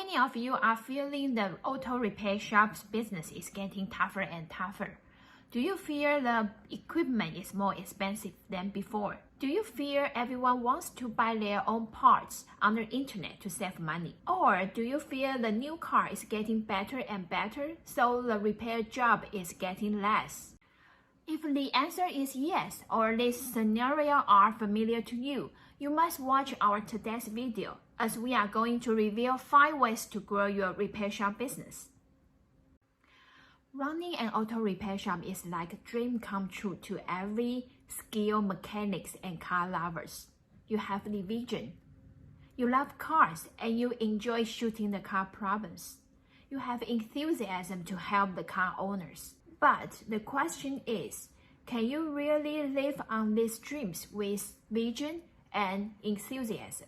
many of you are feeling the auto repair shop's business is getting tougher and tougher? Do you fear the equipment is more expensive than before? Do you fear everyone wants to buy their own parts on the internet to save money? Or do you fear the new car is getting better and better, so the repair job is getting less? If the answer is yes, or this scenario are familiar to you, you must watch our today's video, as we are going to reveal 5 ways to grow your repair shop business. Running an auto repair shop is like a dream come true to every skilled mechanics and car lovers. You have the vision. You love cars and you enjoy shooting the car problems. You have enthusiasm to help the car owners. But the question is, can you really live on these dreams with vision and enthusiasm?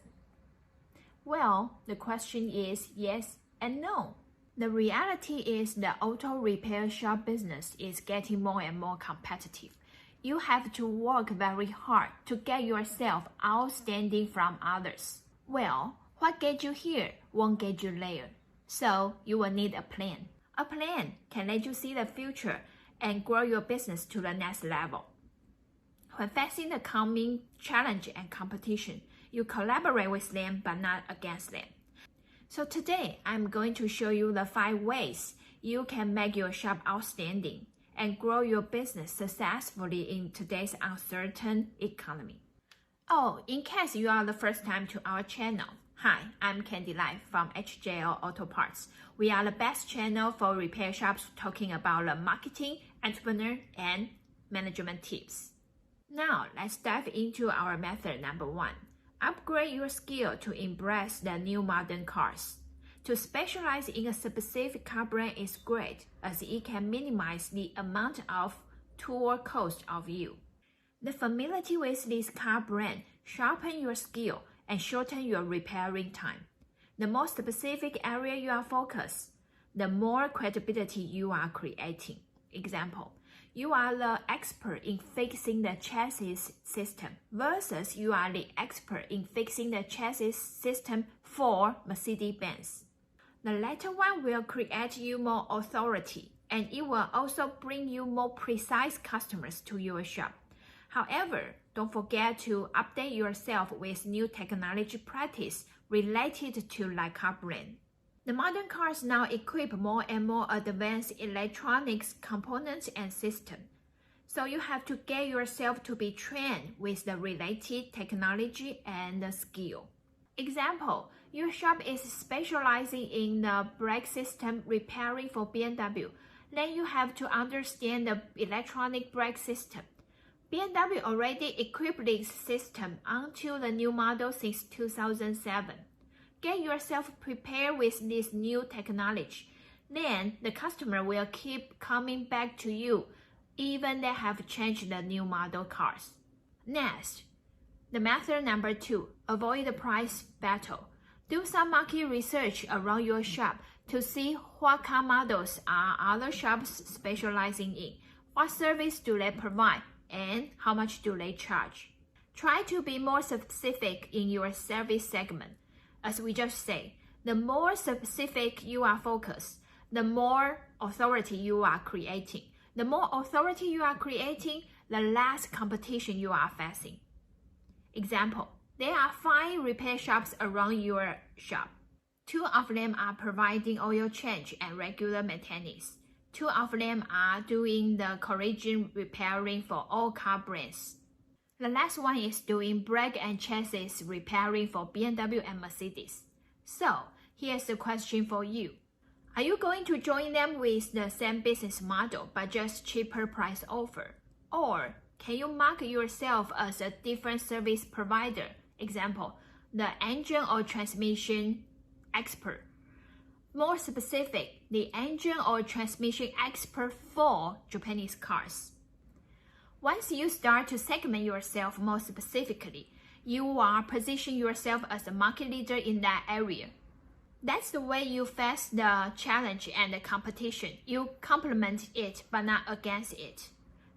Well, the question is yes and no. The reality is the auto repair shop business is getting more and more competitive. You have to work very hard to get yourself outstanding from others. Well, what gets you here won't get you there. So you will need a plan. A plan can let you see the future and grow your business to the next level. When facing the coming challenge and competition, you collaborate with them but not against them. So today, I'm going to show you the 5 ways you can make your shop outstanding and grow your business successfully in today's uncertain economy. Oh, in case you are the first time to our channel, hi, I'm Candy Lai from HJL Autoparts. We are the best channel for repair shops talking about the marketing, entrepreneur, and management tips. Now, let's dive into our method number 1. Upgrade your skill to embrace the new modern cars. To specialize in a specific car brand is great, as it can minimize the amount of tool cost of you. The familiarity with this car brand sharpen your skill and shorten your repairing time. The more specific area you are focused, the more credibility you are creating. Example, you are the expert in fixing the chassis system versus you are the expert in fixing the chassis system for Mercedes-Benz. The latter one will create you more authority, and it will also bring you more precise customers to your shop. However, don't forget to update yourself with new technology practice related to that car brand. The modern cars now equip more and more advanced electronics components and systems. So you have to get yourself to be trained with the related technology and the skill. Example, your shop is specializing in the brake system repairing for BMW. Then you have to understand the electronic brake system. BMW already equipped this system onto the new model since 2007. Get yourself prepared with this new technology. Then the customer will keep coming back to you even they have changed the new model cars. Next, the method number 2, avoid the price battle. Do some market research around your shop to see what car models are other shops specializing in, what service do they provide, and how much do they charge. Try to be more specific in your service segment. As we just said, the more specific you are focused, the more authority you are creating. The more authority you are creating, the less competition you are facing. Example, there are 5 repair shops around your shop. 2 of them are providing oil change and regular maintenance. 2 of them are doing the collision repairing for all car brands. The last one is doing brake and chassis repairing for BMW and Mercedes. So, here's the question for you. Are you going to join them with the same business model but just cheaper price offer? Or can you market yourself as a different service provider? Example, the engine or transmission expert. More specific, the engine or transmission expert for Japanese cars. Once you start to segment yourself more specifically, you are positioning yourself as a market leader in that area. That's the way you face the challenge and the competition. You complement it but not against it.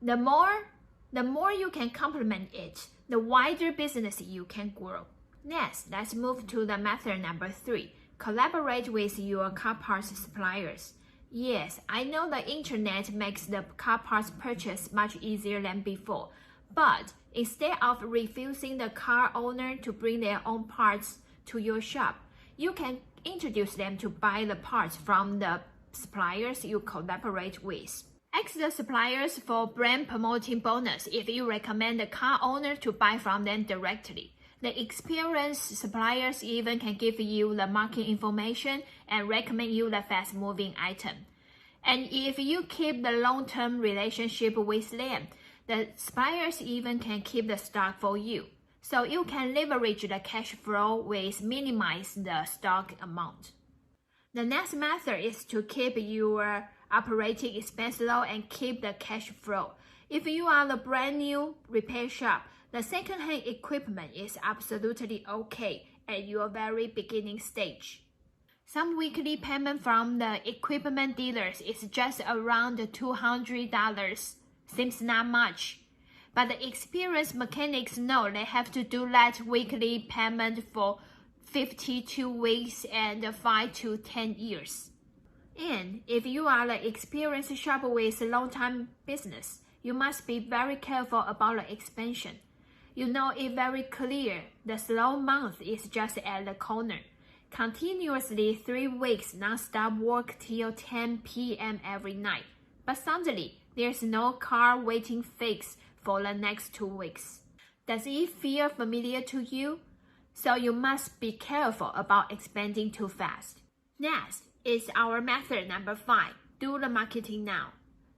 The more you can complement it, the wider business you can grow. Next, let's move to the method number 3, Collaborate with your car parts suppliers. Yes, I know the internet makes the car parts purchase much easier than before, but instead of refusing the car owner to bring their own parts to your shop, you can introduce them to buy the parts from the suppliers you collaborate with. Ask the suppliers for brand promoting bonus if you recommend the car owner to buy from them directly. The experienced suppliers even can give you the market information and recommend you the fast-moving item. And if you keep the long-term relationship with them, the suppliers even can keep the stock for you. So you can leverage the cash flow with minimize the stock amount. The next method is to keep your operating expense low and keep the cash flow. If you are the brand new repair shop, the second-hand equipment is absolutely okay at your very beginning stage. Some weekly payment from the equipment dealers is just around $200. Seems not much. But the experienced mechanics know they have to do that weekly payment for 52 weeks and 5 to 10 years. And if you are the experienced shop with long-time business, you must be very careful about the expansion. You know it very clear the slow month is just at the corner. Continuously 3 weeks non-stop work till 10 p.m. every night. But suddenly, there's no car waiting fix for the next 2 weeks. Does it feel familiar to you? So you must be careful about expanding too fast. Next is our method number 5, do the marketing now.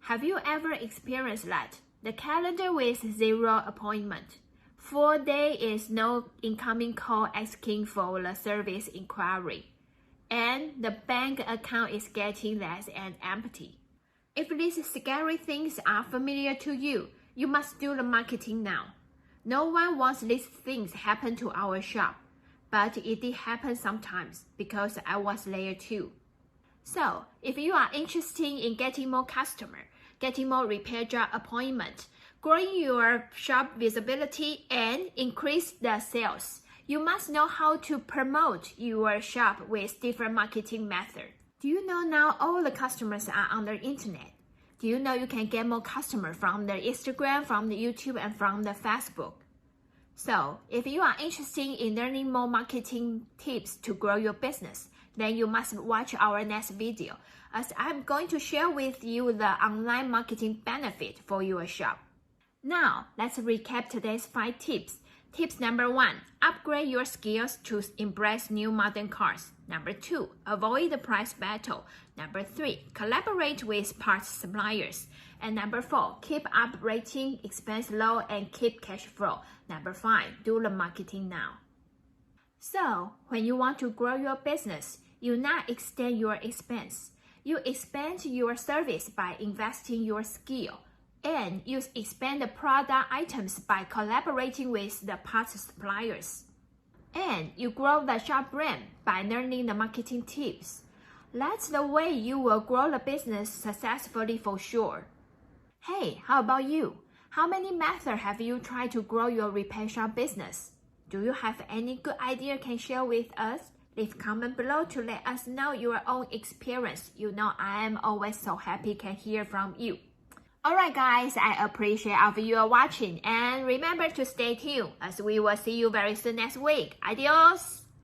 Have you ever experienced that? The calendar with 0 appointment. 4 days is no incoming call asking for the service inquiry. And the bank account is getting less and empty. If these scary things are familiar to you, you must do the marketing now. No one wants these things happen to our shop, but it did happen sometimes because I was there too. So, if you are interested in getting more customers, getting more repair job appointments, growing your shop visibility, and increase the sales, you must know how to promote your shop with different marketing methods. Do you know now all the customers are on the internet? Do you know you can get more customers from the Instagram, from the YouTube, and from the Facebook? So, if you are interested in learning more marketing tips to grow your business, then you must watch our next video, as I'm going to share with you the online marketing benefit for your shop. Now, let's recap today's 5 tips. Tips number 1, upgrade your skills to embrace new modern cars. Number 2, avoid the price battle. Number 3, collaborate with parts suppliers. And number 4, keep operating expense low and keep cash flow. Number 5, do the marketing now. So, when you want to grow your business, you not extend your expense. You expand your service by investing your skill. And you expand the product items by collaborating with the parts suppliers. And you grow the shop brand by learning the marketing tips. That's the way you will grow the business successfully for sure. Hey, how about you? How many methods have you tried to grow your repair shop business? Do you have any good idea can share with us? Leave comment below to let us know your own experience. You know I am always so happy can hear from you. Alright guys, I appreciate all of you watching and remember to stay tuned as we will see you very soon next week. Adios!